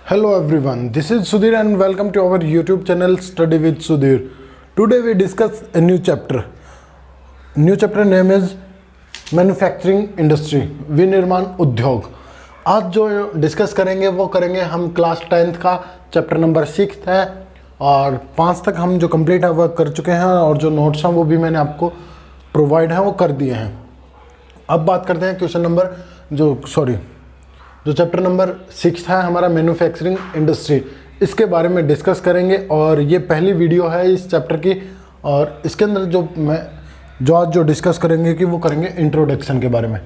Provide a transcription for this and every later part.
Hello everyone, this is Sudhir and welcome to our YouTube channel Study with Sudhir. Today we discuss a new chapter. New chapter name is Manufacturing Industry, विनिर्माण उद्योग. आज जो discuss करेंगे वो करेंगे हम class 10th का chapter number 6 है और 5 तक हम जो कंप्लीट है वह कर चुके हैं और जो नोट्स हैं वो भी मैंने आपको प्रोवाइड है वो कर दिए हैं. अब बात करते हैं क्वेश्चन नंबर जो चैप्टर नंबर 6 है हमारा मैन्युफैक्चरिंग इंडस्ट्री, इसके बारे में डिस्कस करेंगे. और ये पहली वीडियो है इस चैप्टर की और इसके अंदर आज जो डिस्कस करेंगे कि वो करेंगे इंट्रोडक्शन के बारे में,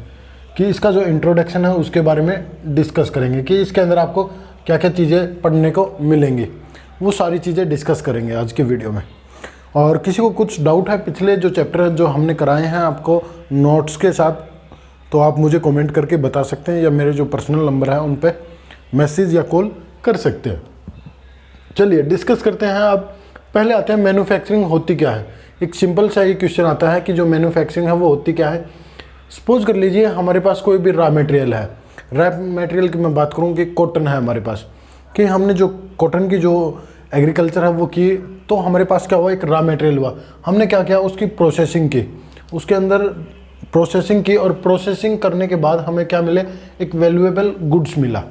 कि इसका जो इंट्रोडक्शन है उसके बारे में डिस्कस करेंगे कि इसके अंदर आपको क्या क्या चीज़ें पढ़ने को मिलेंगी, वो सारी चीज़ें डिस्कस करेंगे आज की वीडियो में. और किसी को कुछ डाउट है पिछले जो चैप्टर जो हमने कराए हैं आपको नोट्स के साथ, तो आप मुझे कमेंट करके बता सकते हैं या मेरे जो पर्सनल नंबर है उन पे मैसेज या कॉल कर सकते हैं. चलिए डिस्कस करते हैं. अब पहले आते हैं मैन्युफैक्चरिंग होती क्या है. एक सिंपल सा ही क्वेश्चन आता है कि जो मैन्युफैक्चरिंग है वो होती क्या है. सपोज कर लीजिए हमारे पास कोई भी रॉ मटेरियल है. रॉ मटेरियल की मैं बात करूँ कि कॉटन है हमारे पास, कि हमने जो कॉटन की जो एग्रीकल्चर है वो की, तो हमारे पास क्या हुआ, एक रॉ मटेरियल हुआ. हमने क्या किया, उसकी प्रोसेसिंग की, उसके अंदर प्रोसेसिंग की और प्रोसेसिंग करने के बाद हमें क्या मिले, एक वैल्यूएबल गुड्स मिला.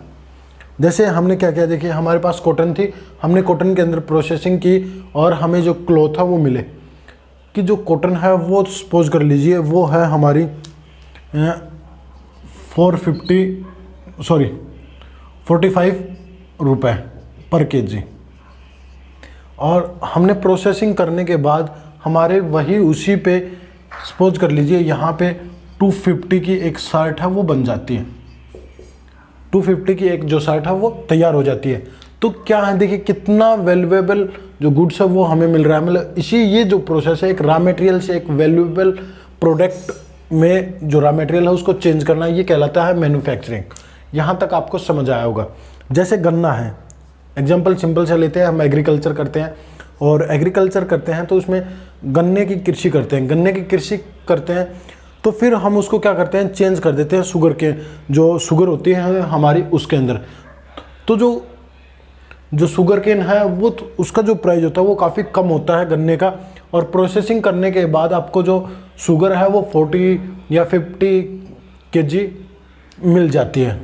जैसे हमने क्या किया, देखिए हमारे पास कॉटन थी, हमने कॉटन के अंदर प्रोसेसिंग की और हमें जो क्लॉथ है वो मिले, कि जो कॉटन है वो सपोज कर लीजिए वो है हमारी 45 रुपये पर केजी. और हमने प्रोसेसिंग करने के बाद हमारे वही उसी पे सपोज कर लीजिए यहाँ पे 250 की एक शर्ट है वो बन जाती है. 250 की एक जो शर्ट है वो तैयार हो जाती है. तो क्या है, देखिए कितना वैल्यूएबल जो गुड्स है वो हमें मिल रहा है. मतलब ये जो प्रोसेस है, एक रॉ मटेरियल से एक वैल्यूएबल प्रोडक्ट में जो रॉ मटेरियल है उसको चेंज करना, ये कहलाता है मैन्युफैक्चरिंग. यहाँ तक आपको समझ आया होगा. जैसे गन्ना है, एग्जाम्पल सिंपल से लेते हैं, हम एग्रीकल्चर करते हैं और एग्रीकल्चर करते हैं तो उसमें गन्ने की कृषि करते हैं. तो फिर हम उसको क्या करते हैं, चेंज कर देते हैं शुगर के, जो शुगर होती है हमारी उसके अंदर. तो जो शुगर केन है वो उसका जो प्राइस होता है वो काफ़ी कम होता है गन्ने का, और प्रोसेसिंग करने के बाद आपको जो शुगर है वो 40 या 50 kg मिल जाती है.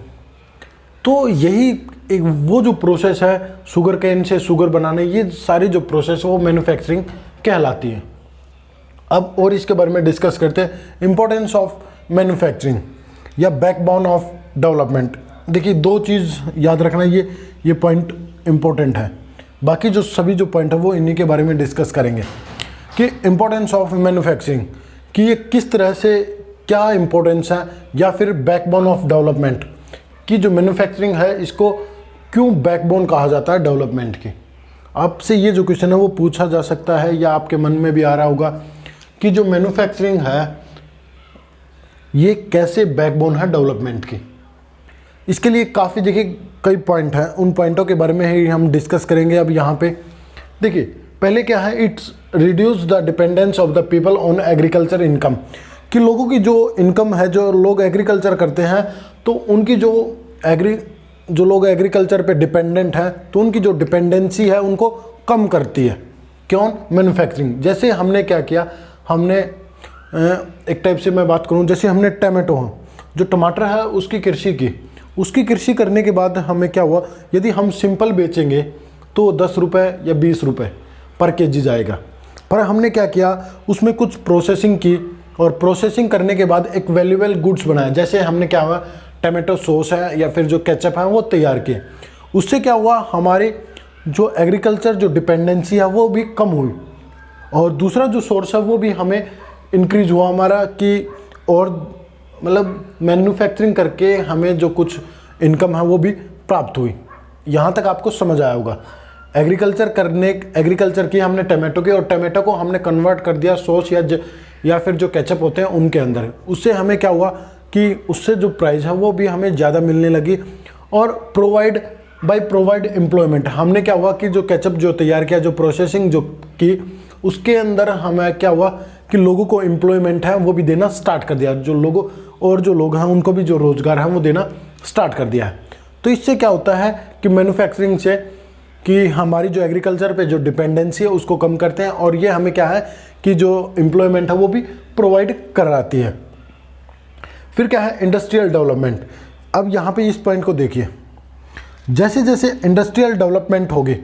तो यही एक वो जो प्रोसेस है शुगर केन से शुगर बनाने, ये सारी जो प्रोसेस है वो मैन्युफैक्चरिंग कहलाती है. अब और इसके बारे में डिस्कस करते हैं. इंपॉर्टेंस ऑफ मैन्युफैक्चरिंग या बैकबोन ऑफ डेवलपमेंट. देखिए दो चीज़ याद रखना, ये पॉइंट इंपॉर्टेंट है. बाकी जो सभी जो पॉइंट है वो इन्हीं के बारे में डिस्कस करेंगे कि इंपॉर्टेंस ऑफ मैन्युफैक्चरिंग, कि ये किस तरह से क्या इंपॉर्टेंस है, या फिर बैकबोन ऑफ डेवलपमेंट, कि जो मैन्युफैक्चरिंग है इसको क्यों बैकबोन कहा जाता है डेवलपमेंट की. आपसे ये जो क्वेश्चन है वो पूछा जा सकता है या आपके मन में भी आ रहा होगा कि जो मैन्युफैक्चरिंग है ये कैसे बैकबोन है डेवलपमेंट की. इसके लिए काफ़ी देखिए कई पॉइंट हैं, उन पॉइंटों के बारे में ही हम डिस्कस करेंगे. अब यहाँ पे देखिए पहले क्या है, it's reduce the dependence of the people on agriculture income, कि लोगों की जो इनकम है, जो लोग एग्रीकल्चर करते हैं तो उनकी जो लोग एग्रीकल्चर पे डिपेंडेंट हैं तो उनकी जो डिपेंडेंसी है उनको कम करती है. क्यों, मैन्युफैक्चरिंग. जैसे हमने क्या किया, हमने एक टाइप से मैं बात करूं, जैसे हमने टमाटो जो टमाटर है उसकी कृषि करने के बाद हमें क्या हुआ, यदि हम सिंपल बेचेंगे तो 10 रुपये या 20 रुपये पर केजी जाएगा. पर हमने क्या किया, उसमें कुछ प्रोसेसिंग की और प्रोसेसिंग करने के बाद एक वैल्यूएबल गुड्स बनाया. जैसे हमने क्या हुआ, टमाटो सॉस है या फिर जो केचप है वो तैयार किए. उससे क्या हुआ, हमारी जो एग्रीकल्चर जो डिपेंडेंसी है वो भी कम हुई, और दूसरा जो सोर्स है वो भी हमें इंक्रीज हुआ हमारा, कि और मतलब मैन्युफैक्चरिंग करके हमें जो कुछ इनकम है वो भी प्राप्त हुई. यहाँ तक आपको समझ आया होगा. एग्रीकल्चर की हमने टमाटो की, और टमाटो को हमने कन्वर्ट कर दिया सॉस या फिर जो केचप होते हैं उनके अंदर. उससे हमें क्या हुआ कि उससे जो प्राइस है वो भी हमें ज़्यादा मिलने लगी. और प्रोवाइड एम्प्लॉयमेंट, हमने क्या हुआ कि जो केचप जो तैयार किया, जो प्रोसेसिंग जो की, उसके अंदर हमें क्या हुआ कि लोगों को एम्प्लॉयमेंट है वो भी देना स्टार्ट कर दिया. जो लोग हैं उनको भी जो रोज़गार है वो देना स्टार्ट कर दिया है. तो इससे क्या होता है कि मैन्युफैक्चरिंग से कि हमारी जो एग्रीकल्चर पे जो डिपेंडेंसी है उसको कम करते हैं, और ये हमें क्या है कि जो एम्प्लॉयमेंट है वो भी प्रोवाइड कराती है। फिर क्या है, इंडस्ट्रियल डेवलपमेंट। अब यहाँ पे इस पॉइंट को देखिए, जैसे जैसे इंडस्ट्रियल डेवलपमेंट होगी,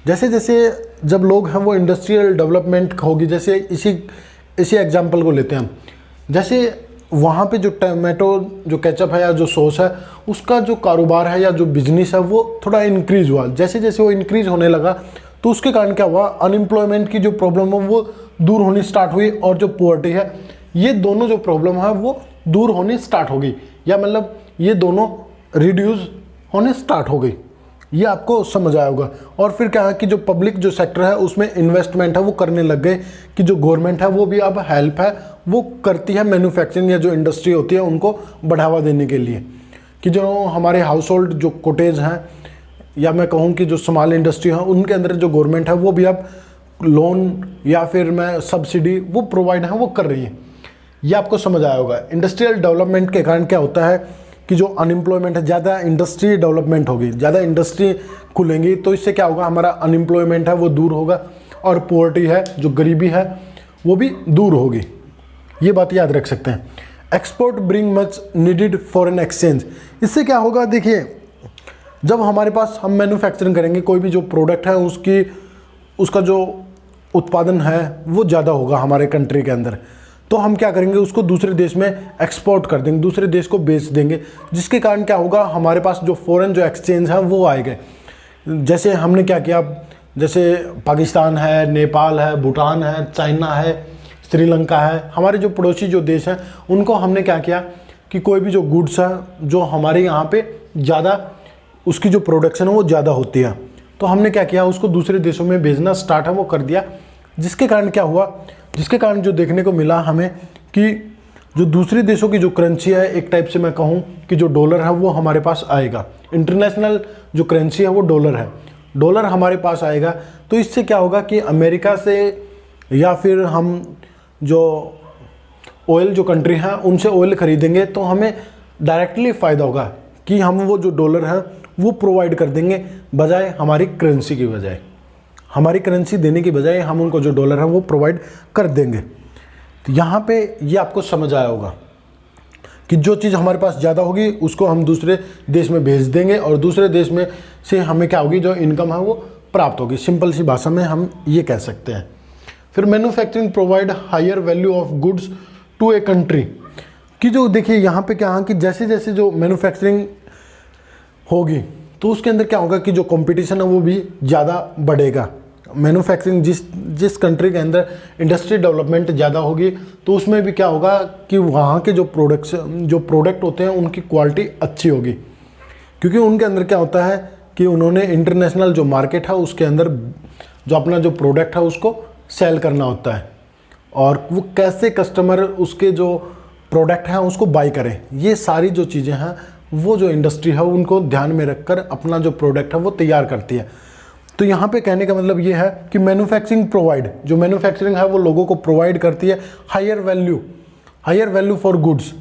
जैसे जैसे जब लोग हैं वो इंडस्ट्रियल डेवलपमेंट होगी, जैसे इसी एग्जांपल को लेते हैं हम, जैसे वहाँ पे जो टमाटो जो केचप है या जो सॉस है उसका जो कारोबार है या जो बिजनेस है वो थोड़ा इंक्रीज़ हुआ। जैसे जैसे वो इंक्रीज़ होने लगा तो उसके कारण क्या हुआ, अनएम्प्लॉयमेंट की जो प्रॉब्लम है वो दूर होनी स्टार्ट हुई, और जो पॉवर्टी है, ये दोनों जो प्रॉब्लम है वो दूर होनी स्टार्ट हो गई, या मतलब ये दोनों रिड्यूस होने स्टार्ट हो गई। ये आपको समझ आया होगा। और फिर क्या है कि जो पब्लिक जो सेक्टर है उसमें इन्वेस्टमेंट है वो करने लग गए, कि जो गवर्नमेंट है वो भी अब हेल्प है वो करती है मैन्युफैक्चरिंग या जो इंडस्ट्री होती है उनको बढ़ावा देने के लिए, कि जो हमारे हाउस होल्ड जो कोटेज हैं या मैं कहूँ कि जो स्मॉल इंडस्ट्री है उनके अंदर जो गवर्नमेंट है वो भी अब लोन या फिर मैं सब्सिडी वो प्रोवाइड है वो कर रही है। ये आपको समझ आया होगा। इंडस्ट्रियल डेवलपमेंट के कारण क्या होता है कि जो अनएम्प्लॉयमेंट है, ज़्यादा इंडस्ट्री डेवलपमेंट होगी, ज़्यादा इंडस्ट्री खुलेंगी तो इससे क्या होगा, हमारा अनएम्प्लॉयमेंट है वो दूर होगा, और पॉवर्टी है जो गरीबी है वो भी दूर होगी। ये बात याद रख सकते हैं। Export bring much needed foreign exchange. इससे क्या होगा, देखिए जब हमारे पास हम मैन्युफैक्चरिंग करेंगे, कोई भी जो प्रोडक्ट है उसका जो उत्पादन है वो ज़्यादा होगा हमारे कंट्री के अंदर, तो हम क्या करेंगे, उसको दूसरे देश में एक्सपोर्ट कर देंगे, दूसरे देश को बेच देंगे, जिसके कारण क्या होगा, हमारे पास जो फॉरेन जो एक्सचेंज है वो आएगा। जैसे हमने क्या किया, जैसे पाकिस्तान है, नेपाल है, भूटान है, चाइना है, श्रीलंका है, हमारे जो पड़ोसी जो देश हैं उनको हमने क्या किया कि कोई भी जो गुड्स है जो हमारे यहाँ पे ज़्यादा उसकी जो प्रोडक्शन है वो ज़्यादा होती है, तो हमने क्या किया, उसको दूसरे देशों में भेजना स्टार्ट है वो कर दिया। जिसके कारण क्या हुआ, जिसके कारण जो देखने को मिला हमें कि जो दूसरे देशों की जो करेंसी है, एक टाइप से मैं कहूँ कि जो डॉलर है वो हमारे पास आएगा। इंटरनेशनल जो करेंसी है वो डॉलर है, डॉलर हमारे पास आएगा। तो इससे क्या होगा कि अमेरिका से या फिर हम जो ऑयल जो कंट्री हैं उनसे ऑयल खरीदेंगे तो हमें डायरेक्टली फ़ायदा होगा कि हम वो जो डॉलर है वो प्रोवाइड कर देंगे, बजाय हमारी करेंसी की बजाय, हमारी करेंसी देने की बजाय हम उनको जो डॉलर है वो प्रोवाइड कर देंगे। तो यहाँ पे ये आपको समझ आया होगा कि जो चीज़ हमारे पास ज़्यादा होगी उसको हम दूसरे देश में भेज देंगे, और दूसरे देश में से हमें क्या होगी, जो इनकम है वो प्राप्त होगी। सिंपल सी भाषा में हम ये कह सकते हैं। फिर manufacturing provide higher value of goods to a country, कि जो देखिए यहाँ पे क्या है कि जैसे जैसे जो मैन्युफैक्चरिंग होगी तो उसके अंदर क्या होगा कि जो कंपटीशन है वो भी ज़्यादा बढ़ेगा। मैन्युफैक्चरिंग जिस कंट्री के अंदर इंडस्ट्री डेवलपमेंट ज़्यादा होगी तो उसमें भी क्या होगा कि वहाँ के जो प्रोडक्ट होते हैं उनकी क्वालिटी अच्छी होगी, क्योंकि उनके अंदर क्या होता है कि उन्होंने इंटरनेशनल जो मार्केट है उसके अंदर जो अपना जो प्रोडक्ट है उसको सेल करना होता है, और वो कैसे कस्टमर उसके जो प्रोडक्ट हैं उसको बाई करें, ये सारी जो चीज़ें हैं वो जो इंडस्ट्री है उनको ध्यान में रखकर अपना जो प्रोडक्ट है वो तैयार करती है। तो यहाँ पे कहने का मतलब ये है कि जो मैन्युफैक्चरिंग है वो लोगों को प्रोवाइड करती है हायर वैल्यू फॉर गुड्स,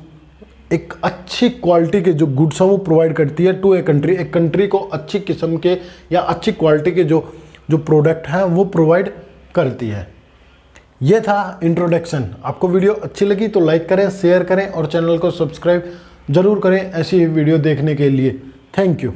एक अच्छी क्वालिटी के जो गुड्स हैं वो प्रोवाइड करती है टू ए कंट्री, एक कंट्री को अच्छी किस्म के या अच्छी क्वालिटी के जो प्रोडक्ट हैं वो प्रोवाइड करती है। ये था इंट्रोडक्शन। आपको वीडियो अच्छी लगी तो लाइक करें, शेयर करें और चैनल को सब्सक्राइब जरूर करें ऐसी वीडियो देखने के लिए। Thank you.